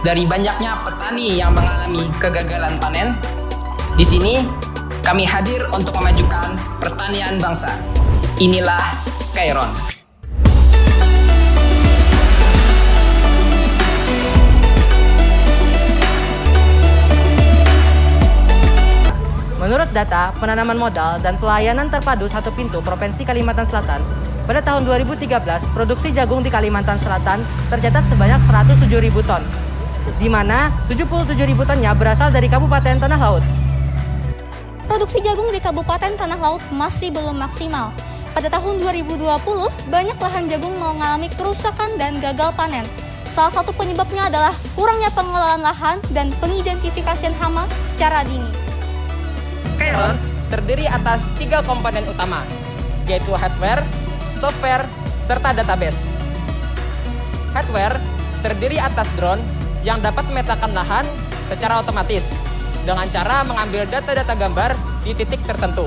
Dari banyaknya petani yang mengalami kegagalan panen, di sini kami hadir untuk memajukan pertanian bangsa. Inilah Skyron. Menurut data penanaman modal dan pelayanan terpadu satu pintu Provinsi Kalimantan Selatan, pada tahun 2013 produksi jagung di Kalimantan Selatan tercatat sebanyak 107.000 ton, di mana 77.000 tonnya berasal dari Kabupaten Tanah Laut. Produksi jagung di Kabupaten Tanah Laut masih belum maksimal. Pada tahun 2020, banyak lahan jagung mengalami kerusakan dan gagal panen. Salah satu penyebabnya adalah kurangnya pengelolaan lahan dan pengidentifikasian hama secara dini. Skyron terdiri atas 3 komponen utama, yaitu hardware, software, serta database. Hardware terdiri atas drone yang dapat memetakan lahan secara otomatis dengan cara mengambil data-data gambar di titik tertentu.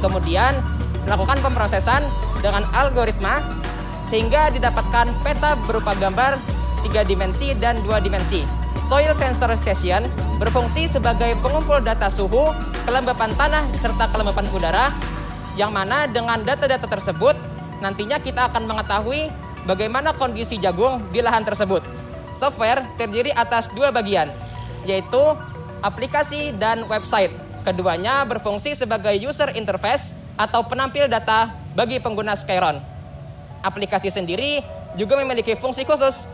Kemudian melakukan pemrosesan dengan algoritma sehingga didapatkan peta berupa gambar 3 dimensi dan 2 dimensi. Soil Sensor Station berfungsi sebagai pengumpul data suhu, kelembapan tanah, serta kelembapan udara, yang mana dengan data-data tersebut nantinya kita akan mengetahui bagaimana kondisi jagung di lahan tersebut. Software terdiri atas 2 bagian, yaitu aplikasi dan website. Keduanya berfungsi sebagai user interface atau penampil data bagi pengguna Skyron. Aplikasi sendiri juga memiliki fungsi khusus,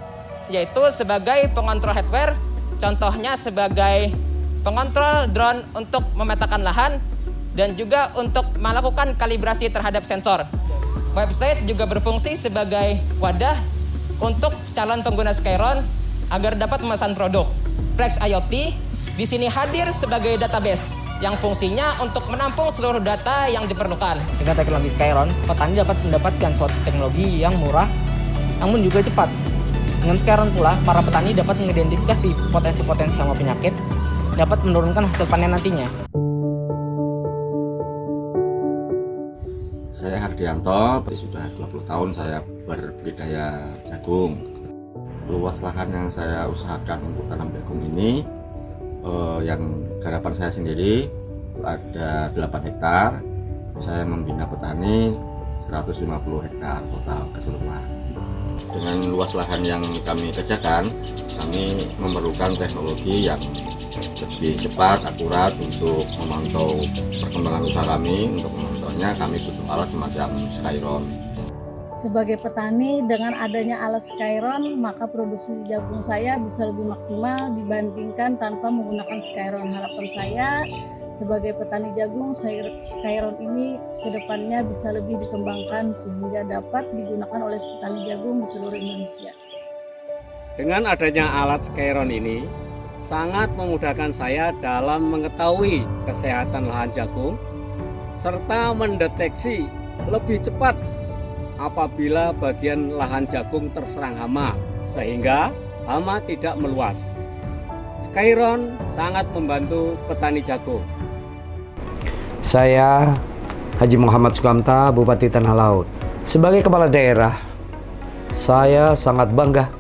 yaitu sebagai pengontrol hardware, contohnya sebagai pengontrol drone untuk memetakan lahan dan juga untuk melakukan kalibrasi terhadap sensor. Website juga berfungsi sebagai wadah untuk calon pengguna Skyron agar dapat memesan produk. Flex IoT di sini hadir sebagai database yang fungsinya untuk menampung seluruh data yang diperlukan. Dengan teknologi Skyron, petani dapat mendapatkan suatu teknologi yang murah namun juga cepat. Dengan Skyron pula, para petani dapat mengidentifikasi potensi-potensi hama penyakit, dapat menurunkan hasil panen nantinya. Saya Hardianto, sudah 20 tahun saya berbudidaya jagung. Luas lahan yang saya usahakan untuk tanam jagung ini, yang garapan saya sendiri ada 8 hektar. Saya membina petani 150 hektar total keseluruhan. Dengan luas lahan yang kami kerjakan, kami memerlukan teknologi yang lebih cepat, akurat untuk memantau perkembangan usaha kami. Untuk memantaunya kami butuh alat semacam Skyron. Sebagai petani, dengan adanya alat Skyron, maka produksi jagung saya bisa lebih maksimal dibandingkan tanpa menggunakan Skyron. Harapan saya sebagai petani jagung, Skyron ini kedepannya bisa lebih dikembangkan sehingga dapat digunakan oleh petani jagung di seluruh Indonesia. Dengan adanya alat Skyron ini, sangat memudahkan saya dalam mengetahui kesehatan lahan jagung, serta mendeteksi lebih cepat apabila bagian lahan jagung terserang hama, sehingga hama tidak meluas. Skyron sangat membantu petani jagung. Saya Haji Muhammad Sukamta, Bupati Tanah Laut. Sebagai kepala daerah, saya sangat bangga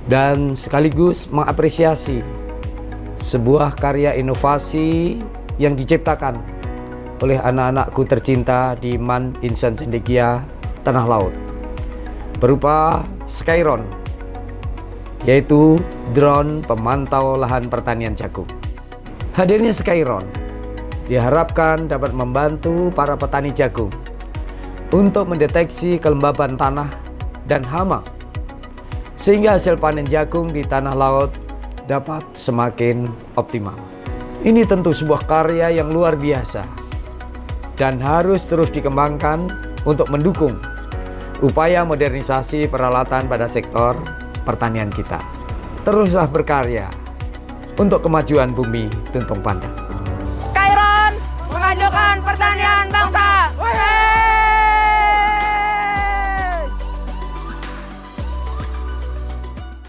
dan sekaligus mengapresiasi sebuah karya inovasi yang diciptakan oleh anak-anakku tercinta di Man Insan Cendekia Tanah Laut berupa Skyron, yaitu drone pemantau lahan pertanian jagung. Hadirnya Skyron diharapkan dapat membantu para petani jagung untuk mendeteksi kelembaban tanah dan hama, sehingga hasil panen jagung di tanah laut dapat semakin optimal. Ini tentu sebuah karya yang luar biasa dan harus terus dikembangkan untuk mendukung upaya modernisasi peralatan pada sektor pertanian kita. Teruslah berkarya untuk kemajuan bumi Tuntong Pandan. Skyron memajukan pertanian